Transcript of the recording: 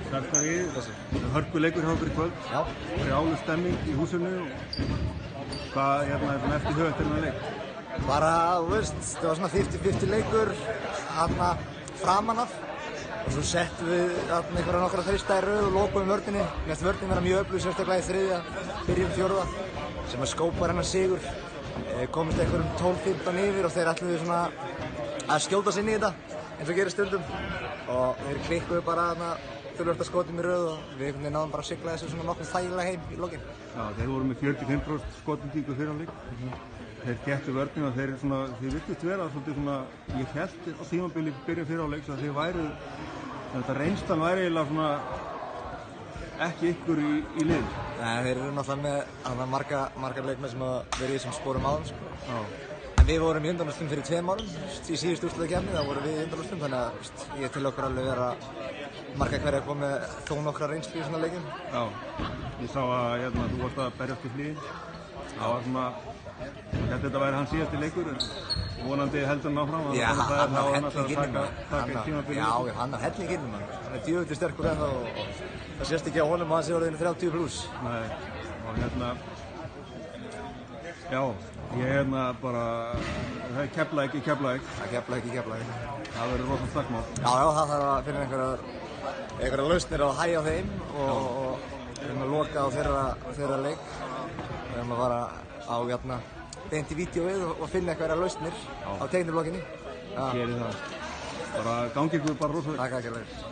Starta við, hörkuleikur hjá okkur í kvöld. Já. Brjáluð stemming í húsinu og hvað er svona eftir höfuð til þennan leik? Bara, þú veist, það var svona 50-50 leikur þarna framan af og svo settum við einhverja nokkra þrista í röð og lokuðum vörninni. Mér finnst vörnin vera mjög öflug, sérstaklega í þriðja, byrjum fjórða sem að skópar hennar sigur. Komist einhverjum 12-15 yfir og þeir ætluðu svona að skjóta sig inn í þetta eins og gerir stundum og þeir klikkuðu bara tölvöld að skotum í röð og við náðum bara að sigla þessu svona nokkuð þægilega heim í lokin. Já, þeir voru með 45% skotendingu fyrir á leik. Þeir kettu vörnina og þeir virtust vera svolítið svona, ég held á tímabili byrjun fyrir á leik svo að þeir væru, þetta reynslan væri eiginlega svona ekki ykkur í lið. Nei, þeir eru náttúrulega með margar leikmenn sem að vera í þessum sporum áðan sko. Já. En við vorum í undanúrslitum fyrir 2 árum, í síðustu úrslitakeppni, þá vorum við í undanúrslitum, þannig að ég til okkur alveg vera margar hverja að koma með þó nokkra reynslu í svona leikjum. Já, ég sá að þú varst að berjast í flýin. Það var svona, ég held þetta væri hans síðasti leikur, en vonandi heldur hann áfram. Já, hann á helling inni maður. Já, hann á helling inni maður. Hann er djöfulli sterkur ennþá og það sést ekki á honum að hann sé orðinn 30+. Nei, og já, ég bara, það er Keflavík í Keflavík. Það er Keflavík í Keflavík. Það verður rosalega slagsmál. Já, það þarf að finna einhverjar lausnir að hægja á þeim og loka á þeirra leik. Við erum að fara á beint í vídeóið og finna einhverjar lausnir á teikniblokkinni. Gerið það. Bara gangi ykkur bara rosalega. Takk.